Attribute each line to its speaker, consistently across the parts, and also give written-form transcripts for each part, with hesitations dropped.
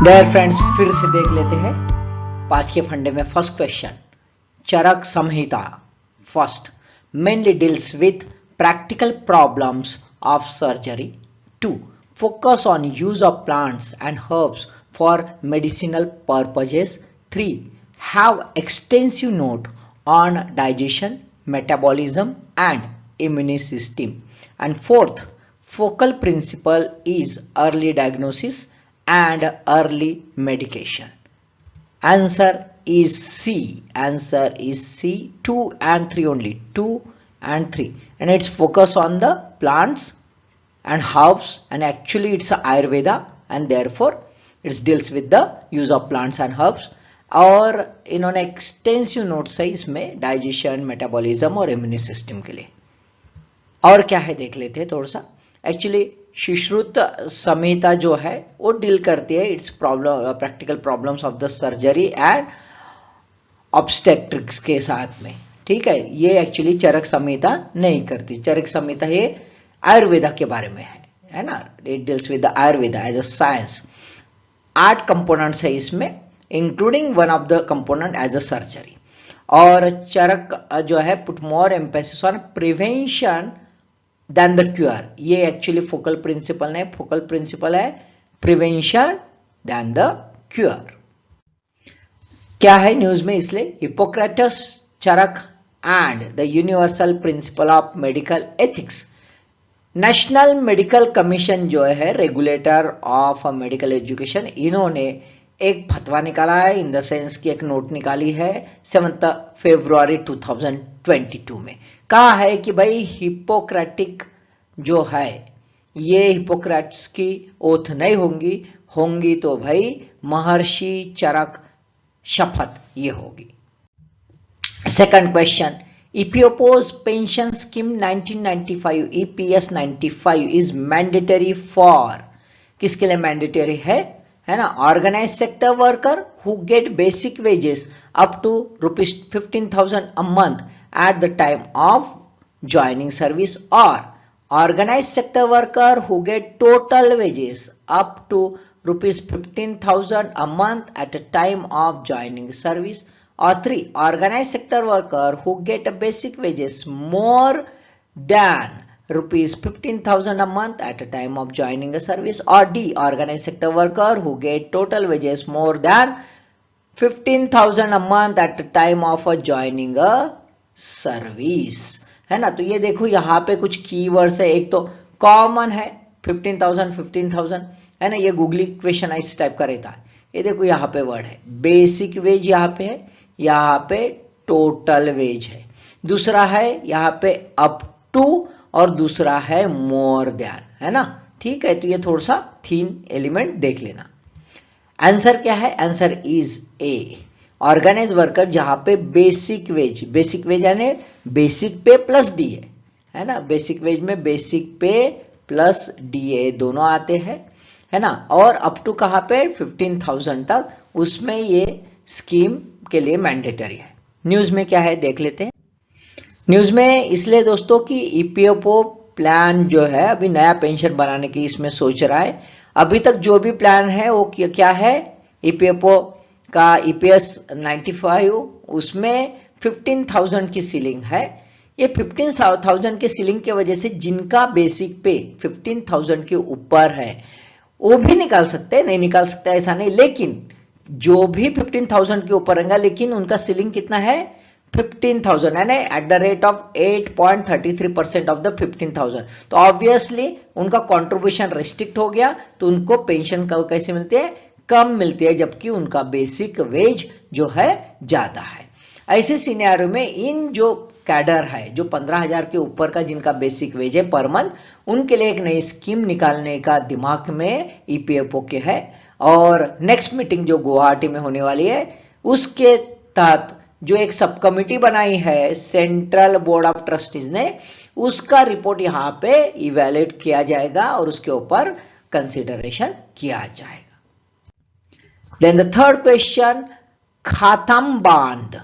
Speaker 1: Dear friends, फिर से देख लेते हैं पांच के फंडे में first question. Charaka Samhita first mainly deals with practical problems of surgery. 2 focus on use of plants and herbs for medicinal purposes. 3 have extensive note on digestion, metabolism and immune system. And fourth, focal principle is early diagnosis and early medication. Answer is C. Answer is C. 2 and 3 only. 2 and 3. And it's focus on the plants and herbs, and actually it's a Ayurveda, and therefore it deals with the use of plants and herbs. और इन्होंने extensive notes है इसमें digestion, metabolism और immune system के लिए। और क्या है देख लेते हैं थोड़ा सा। एक्चुअली सुश्रुत संहिता जो है वो डील करती है it's problem practical problems of the surgery and obstetrics के साथ में, ठीक है। ये एक्चुअली चरक संहिता नहीं करती। चरक संहिता ये आयुर्वेदा के बारे में है ना। It deals with the Ayurveda as a science. 8 components है इसमें, including one of the component as a surgery. और चरक जो है put more emphasis on prevention than the cure. ये एक्चुअली फोकल प्रिंसिपल नहीं, फोकल प्रिंसिपल है प्रिवेंशन देन द क्यूर। क्या है न्यूज में, इसलिए Hippocrates, Charaka and the universal principle of medical ethics. National medical commission जो है रेगुलेटर ऑफ मेडिकल एजुकेशन, इन्होंने एक फतवा निकाला है, इन द सेंस की एक नोट निकाली है 7 फरवरी 2022 में। कहा है कि भाई हिपोक्रेटिक जो है ये हिपोक्रेट्स की ओथ नहीं होंगी तो भाई महर्षि चरक शपथ ये होगी। Second question, EPFO's pension scheme 1995 EPS 95 is mandatory for, किसके लिए मैंडेटरी है ना, organise sector worker who get basic wages up to ₹15,000 a month at the time of joining service, or organized sector worker who get total wages up to ₹15,000 a month at the time of joining service, or 3 organized sector worker who get a basic wages more than ₹15,000 a month at a time of joining a service, or D organized sector worker who get total wages more than 15,000 a month at the time of joining a service, है ना। तो ये देखो यहाँ पे कुछ keywords है। एक तो कॉमन है 15,000 है ना, ये गूगली क्वेश्चन इस टाइप का रहता है। ये देखो यहाँ पे वर्ड है बेसिक वेज, यहाँ पे है, यहाँ पे टोटल वेज है, दूसरा है यहाँ पे अप टू, और दूसरा है मोर देन, है ना, ठीक है। तो ये थोड़ा सा 3 एलिमेंट देख लेना। आंसर क्या है, answer is a organize worker, जहां पे बेसिक वेज यानी बेसिक पे प्लस डी है ना। बेसिक वेज में बेसिक पे प्लस डी दोनों आते हैं, है ना। और अप टू कहां पे 15,000 तक, उसमें ये स्कीम के लिए मैंडेटरी है। न्यूज में क्या है देख लेते हैं। न्यूज में इसलिए दोस्तों कि ईपीएफओ प्लान जो है अभी नया पेंशन बनाने की इसमें सोच रहा है। अभी तक जो भी प्लान है वो क्या है, ईपीएफओ का EPS 95 उसमें 15,000 की सीलिंग है। ये 15,000 के सीलिंग की वजह से जिनका बेसिक पे 15,000 के ऊपर है वो भी निकाल सकते हैं, नहीं निकाल सकते ऐसा नहीं, लेकिन जो भी 15,000 के ऊपर रहेगा लेकिन उनका सीलिंग कितना है 15,000, यानी at the rate of 8.33% of the 15,000। तो ऑब्वियसली उनका कंट्रीब्यूशन रेस्ट्रिक्ट हो गया, तो उनको पेंशन कैसे मिलती है, कम मिलती है, जबकि उनका बेसिक वेज जो है ज्यादा है। ऐसे सिनेरियो में इन जो कैडर है जो 15,000 के ऊपर का जिनका बेसिक वेज है पर मंथ, उनके लिए एक नई स्कीम निकालने का दिमाग में ईपीएफओ के है। और नेक्स्ट मीटिंग जो गुवाहाटी में होने वाली है उसके तहत जो एक सब कमिटी बनाई है सेंट्रल बोर्ड ऑफ ट्रस्टीज ने, उसका रिपोर्ट यहाँ पे इवैल्यूएट किया जाएगा और उसके ऊपर कंसिडरेशन किया जाएगा। Then the third question, Khatham Bandh.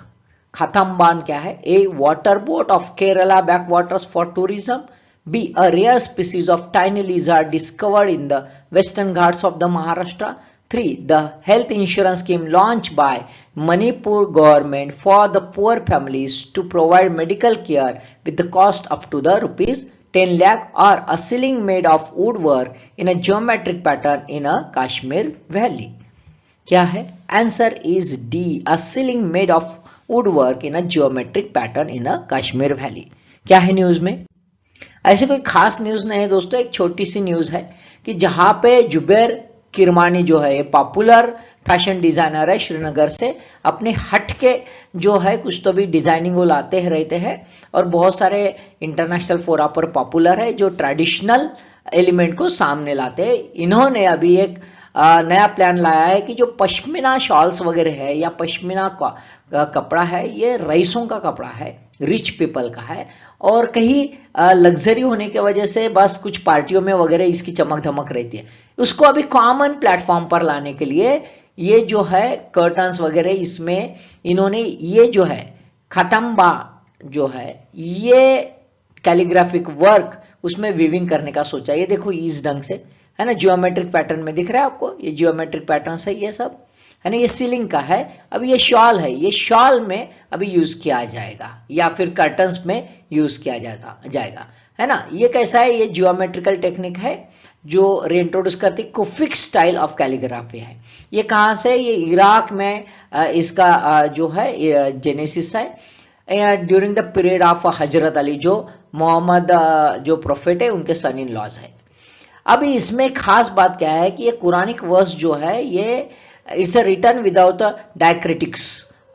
Speaker 1: Khatham Bandh क्या है, A water boat of Kerala backwaters for tourism, B a rare species of tiny lizard discovered in the western Ghats of the Maharashtra, 3. The health insurance scheme launched by Manipur government for the poor families to provide medical care with the cost up to the rupees 10 lakh or a ceiling made of woodwork in a geometric pattern in a Kashmir valley. क्या है? Answer is D. A ceiling made of woodwork in a geometric pattern in a Kashmir valley. क्या है news में? ऐसे कोई खास news नहीं है दोस्तों, एक छोटी सी न्यूज है कि जहां पे जुबैर किरमानी जो है, ये पॉपुलर फैशन डिजाइनर है श्रीनगर से, अपने हट के जो है कुछ तो भी डिजाइनिंग वो लाते रहते हैं और बहुत सारे इंटरनेशनल फोरा पर पॉपुलर है, जो ट्रेडिशनल एलिमेंट को सामने लाते हैं। इन्होंने अभी एक नया प्लान लाया है कि जो पश्मीना शॉल्स वगैरह है या पश्मीना का कपड़ा है, ये रईसों का कपड़ा है, रिच पीपल का है, और कहीं लग्जरी होने की वजह से बस कुछ पार्टियों में वगैरह इसकी चमक धमक रहती है। उसको अभी कॉमन प्लेटफॉर्म पर लाने के लिए ये जो है कर्टन्स वगैरह, इसमें इन्होंने ये जो है खतम्बा जो है ये कैलीग्राफिक वर्क उसमें वीविंग करने का सोचा। ये देखो इस ढंग से है ना, जियोमेट्रिक पैटर्न में दिख रहा है आपको, ये जियोमेट्रिक पैटर्न है ये सब है ना, ये सीलिंग का है। अब ये शॉल है, ये शॉल में अभी यूज किया जाएगा या फिर कर्टन्स में यूज किया जाएगा है ना। ये कैसा है? ये जियोमेट्रिकल टेक्निक है जो रीइंट्रोड्यूस करती कुफिक स्टाइल ऑफ कैलीग्राफी है। ये कहां से? ये इराक में इसका जो है जेनेसिस है ड्यूरिंग द पीरियड ऑफ हजरत अली, जो मोहम्मद जो प्रोफेट है उनके सन इन लॉज है। अभी इसमें खास बात क्या है कि ये कुरानिक वर्स जो है ये it's a written without diacritics,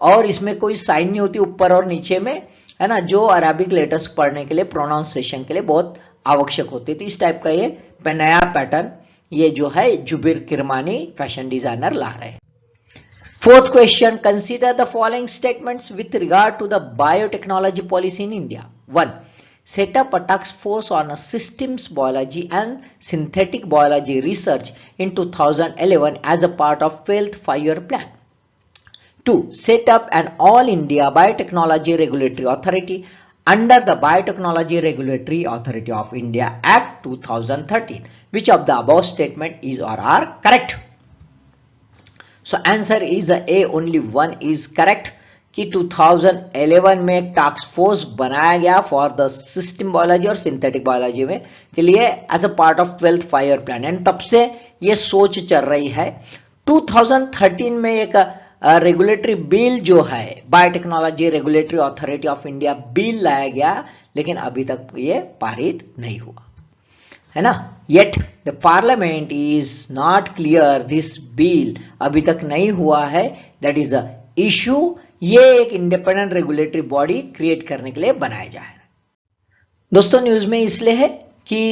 Speaker 1: और इसमें कोई साइन नहीं होती ऊपर और नीचे में है ना, जो अरबिक लेटर्स पढ़ने के लिए प्रोनाउंसिएशन के लिए बहुत आवश्यक होती थी। इस टाइप का ये नया पैटर्न ये जो है जुबैर किरमानी फैशन डिजाइनर ला रहे हैं। Fourth question, consider the following statements with regard to the biotechnology policy in India. 1. Set up a task force on a systems biology and synthetic biology research in 2011 as a part of 12th 5-year plan. 2. Set up an all India biotechnology regulatory authority under the Biotechnology Regulatory Authority of India Act 2013. Which of the above statement is or are correct? So answer is A, only one is correct कि 2011 में एक task force बनाया गया for the system biology और synthetic biology में के लिए as a part of 12th 5-year plan, and तब से ये सोच चल रही है। 2013 में एक रेगुलेटरी बिल जो है biotechnology regulatory authority of India bill लाया गया, लेकिन अभी तक ये पारित नहीं हुआ है ना। Yet the parliament is not clear this bill, अभी तक नहीं हुआ है, दैट इज अ इशू। ये एक इंडिपेंडेंट रेगुलेटरी बॉडी क्रिएट करने के लिए बनाया जा रहा है। दोस्तों न्यूज में इसलिए है कि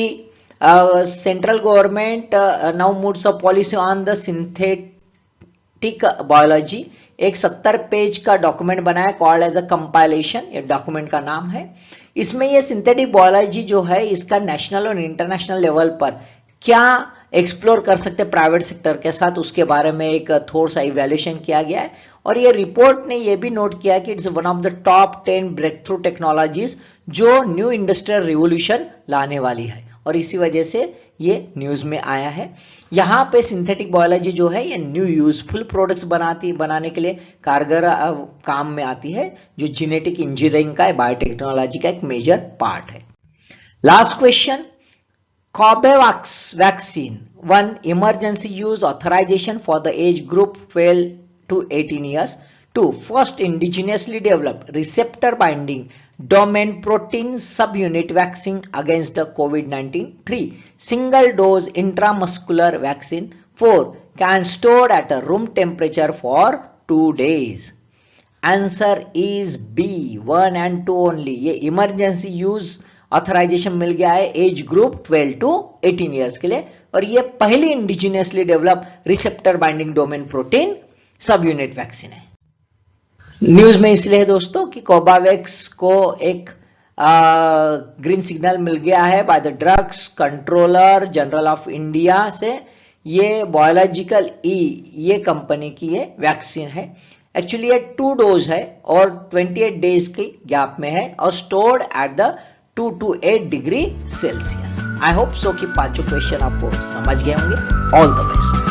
Speaker 1: central government now moves a policy on the synthetic biology, एक 70 पेज का डॉक्यूमेंट बनाया कॉल्ड एज अ कंपाइलेशन, ये डॉक्यूमेंट का नाम है। इसमें ये सिंथेटिक बायोलॉजी जो है इसका नेशनल और इंटरनेशनल लेवल पर क्या एक्सप्लोर कर सकते हैं प्राइवेट सेक्टर के साथ, उसके बारे में एक थोड़ा सा इवैल्यूएशन किया गया है। और ये रिपोर्ट ने ये भी नोट किया कि it's one of the top 10 breakthrough technologies जो न्यू इंडस्ट्रियल रिवोल्यूशन लाने वाली है, और इसी वजह से ये न्यूज में आया है। यहाँ पे सिंथेटिक बायोलॉजी जो है ये न्यू यूजफुल प्रोडक्ट्स बनाने के लिए कारगर काम में आती है, जो जेनेटिक इंजीनियरिंग का बायोटेक्नोलॉजी का एक मेजर पार्ट है। Last question, Corbavax vaccine 1. Emergency use authorization for the age group 12 to 18 years. 2. First indigenously developed receptor binding domain protein subunit vaccine against the COVID-19. 3. Single dose intramuscular vaccine. 4. Can stored at a room temperature for 2 days. Answer is B, 1 and 2 only. ये emergency use authorisation मिल गया है age group 12 to 18 years के लिए, और ये पहली indigenously develop receptor binding domain protein सब unit vaccine है। न्यूज में इसलिए है दोस्तों कि कोबावैक्स को एक ग्रीन सिग्नल मिल गया है by the drugs controller general of India से। ये बायोलॉजिकल ये कंपनी की ये वैक्सीन है। एक्चुअली ये 2 डोज है और 28 डेज के गैप में है और stored at the 2 to 8 degree Celsius. I hope so कि 5 क्वेश्चन आपको समझ गए होंगे। All the best.